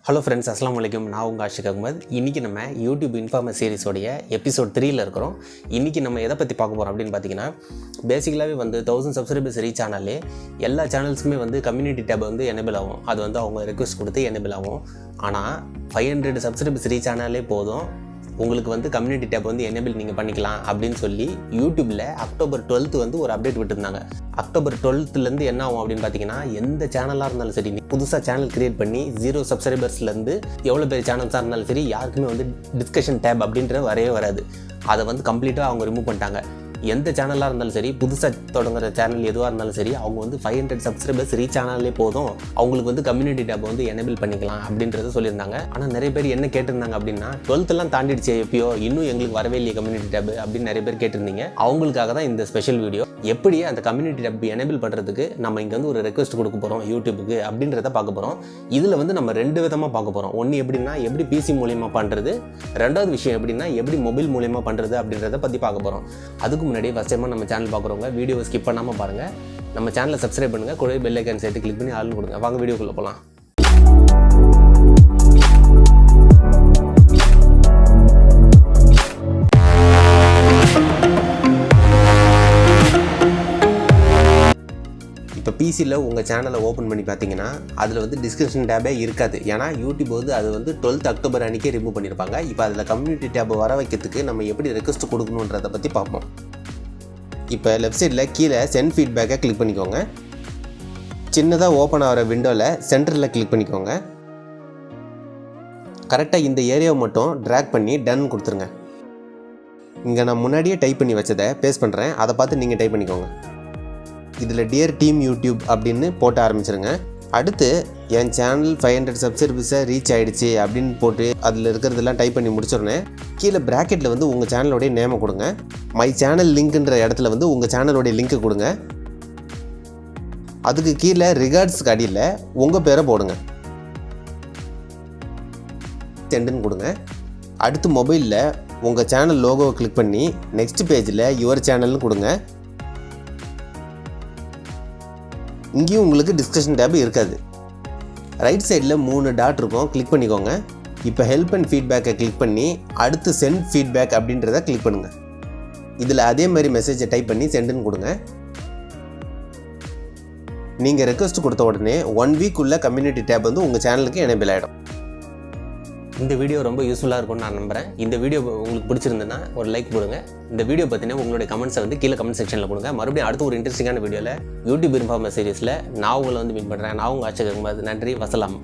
Hello friends, அஸ்ஸலாமு அலைக்கும். நான் உங்கள் ஆஷிக் அகமது. இன்றைக்கி நம்ம யூடியூப் இன்ஃபார்மர் சீரிஸோடைய எபிசோட் 3ல் இருக்கிறோம். இன்றைக்கி நம்ம எதை பற்றி பார்க்க போகிறோம் அப்படின்னு பார்த்தீங்கன்னா, பேசிக்கலாகவே 1000 சப்ஸ்கிரைபர்ஸ் ரீச் ஆனாலே எல்லா சேனல்ஸுக்குமே கம்யூனிட்டி டேப் எனேபிள் ஆகும். அது அவங்க ரெக்வஸ்ட் கொடுத்து எனேபிள் ஆகும். ஆனால் 500 சப்ஸ்கிரைபர்ஸ் ரீச் ஆனாலே போதும், உங்களுக்கு கம்யூனிட்டி டேப் எனேபிள் நீங்கள் பண்ணிக்கலாம் அப்படின்னு சொல்லி யூடியூப்பில் அக்டோபர் 12 ஒரு அப்டேட் விட்டுருந்தாங்க. அக்டோபர் 12 என்ன ஆகும் அப்படின்னு பார்த்தீங்கன்னா, எந்த சேனலாக இருந்தாலும் சரி, புதுசாக சேனல் கிரியேட் பண்ணி 0 சப்ஸ்கிரைபர்ஸ்லேருந்து எவ்வளோ பெரிய சேனல்ஸாக இருந்தாலும் சரி, யாருக்குமே டிஸ்கஷன் டேப் அப்படின்ற வரவே வராது. அதை கம்ப்ளீட்டாக அவங்க ரிமூவ் பண்ணிட்டாங்க. எந்த சேனலாக இருந்தாலும் சரி, புதுசாக தொடங்குற சேனல் எதுவாக இருந்தாலும் சரி, அவங்க 500 சப்ஸ்கிரைபர்ஸ் ரீச் ஆனாலே போதும், அவங்களுக்கு கம்யூனிட்டி டேப் எனேபிள் பண்ணிக்கலாம் அப்படின்றத சொல்லியிருந்தாங்க. ஆனால் நிறைய பேர் என்ன கேட்டிருந்தாங்க அப்படின்னா, 12 தாண்டிடுச்சு எப்பயோ, இன்னும் எங்களுக்கு வரவே இல்லையே கம்யூனிட்டி டேப் அப்படின்னு நிறைய பேர் கேட்டிருந்தீங்க. அவங்களுக்காக தான் இந்த ஸ்பெஷல் வீடியோ. எப்படி அந்த கம்யூனிட்டி டேப் எனேபிள் பண்ணுறதுக்கு நம்ம இங்கே ஒரு ரெக்வஸ்ட் கொடுக்க போகிறோம் யூடியூபுக்கு அப்படின்றத பார்க்க போகிறோம். இதில் நம்ம 2 விதமாக பார்க்க போகிறோம். ஒன்று எப்படின்னா, எப்படி பிசி மூலியமாக பண்ணுறது, ரெண்டாவது விஷயம் எப்படின்னா, எப்படி மொபைல் மூலியமாக பண்ணுறது அப்படின்றத பற்றி பார்க்க போகிறோம். அதுக்கு முன்னாடி ஃபஸ்ட் டைமாக நம்ம சேனல் பார்க்குறவங்க வீடியோவை ஸ்கிப் பண்ணாமல் பாருங்கள். நம்ம சேனலை சப்ஸ்கிரைப் பண்ணுங்கள், கூட பெல் ஐக்கான் சேர்த்து கிளிக் பண்ணி ஆள்னு கொடுங்க. வாங்க வீடியோக்குள்ளே போகலாம். இப்போ பிசியில் உங்கள் சேனலை ஓப்பன் பண்ணி பார்த்தீங்கன்னா, அதில் டிஸ்கிரிப்ஷன் டேபே இருக்காது. ஏன்னா யூடியூப் அது 12 அக்டோபர் அன்றைக்கே ரிமூவ் பண்ணியிருப்பாங்க. இப்போ அதில் கம்யூனிட்டி டேப் வர வைக்கிறதுக்கு நம்ம எப்படி ரெக்வஸ்ட் கொடுக்கணுன்றதை பற்றி பார்ப்போம். இப்போ லெஃப்ட் சைடில் கீழே சென்ட் ஃபீட்பேக்கை கிளிக் பண்ணிக்கோங்க. சின்னதாக ஓப்பன் ஆகிற விண்டோவில் சென்டரில் கிளிக் பண்ணிக்கோங்க. கரெக்டாக இந்த ஏரியாவை மட்டும் ட்ராக் பண்ணி டன் கொடுத்துருங்க. இங்கே நான் முன்னாடியே டைப் பண்ணி வச்சதை பேஸ்ட் பண்ணுறேன், அதை பார்த்து நீங்கள் டைப் பண்ணிக்கோங்க. இதில் டியர் டீம் யூடியூப் அப்படின்னு போட்டு ஆரம்பிச்சிருங்க. அடுத்து என் சேனல் 500 சப்ஸ்கிரைபர்ஸை ரீச் ஆகிடுச்சு அப்படின்னு போட்டு அதில் இருக்கிறதெல்லாம் டைப் பண்ணி முடிச்சிடனேன். கீழே ப்ராக்கெட்டில் உங்கள் சேனலோடைய நேமை கொடுங்க. மை சேனல் லிங்க்ன்ற இடத்துல உங்கள் சேனலோடைய லிங்க்கு கொடுங்க. அதுக்கு கீழே ரிகார்ட்ஸ்க்கு அடியில் உங்கள் பேரை போடுங்க. சென்டுன்னு கொடுங்க. அடுத்து மொபைலில் உங்கள் சேனல் லோகோவை கிளிக் பண்ணி நெக்ஸ்ட் பேஜில் யுவர் சேனல்னு கொடுங்க. இங்கேயும் உங்களுக்கு டிஸ்கஷன் டேப் இருக்காது. ரைட் சைடில் 3 டாட் இருக்கும், கிளிக் பண்ணிக்கோங்க. இப்போ ஹெல்ப் அண்ட் ஃபீட்பேக்கை கிளிக் பண்ணி அடுத்து சென்ட் ஃபீட்பேக் அப்படின்றத கிளிக் பண்ணுங்கள். இதில் அதே மாதிரி மெசேஜை டைப் பண்ணி சென்டுன்னு கொடுங்க. நீங்கள் ரெக்வஸ்ட் கொடுத்த உடனே 1 வீக்குள்ளே கம்யூனிட்டி டேப் உங்கள் சேனலுக்கு எனேபிள் ஆகிடும். இந்த வீடியோ ரொம்ப யூஸ்ஃபுல்லாக இருக்கும்னு நான் நம்புகிறேன். இந்த வீடியோ உங்களுக்கு பிடிச்சிருந்ததுன்னா ஒரு லைக் கொடுங்க. இந்த வீடியோ பற்றின உங்களுடைய கமெண்ட்ஸை கீழே கமெண்ட் செக்ஷனில் கொடுங்க. மறுபடியும் அடுத்த ஒரு இன்ட்ரெஸ்டிங்கான வீடியோவில் யூடியூப் இன்ஃபார்மர் சீரிஸில் நான் உங்களை மீட் பண்ணுறேன். நான் உங்கள் ஆஷிக் அகமது. நன்றி, வசலாம்.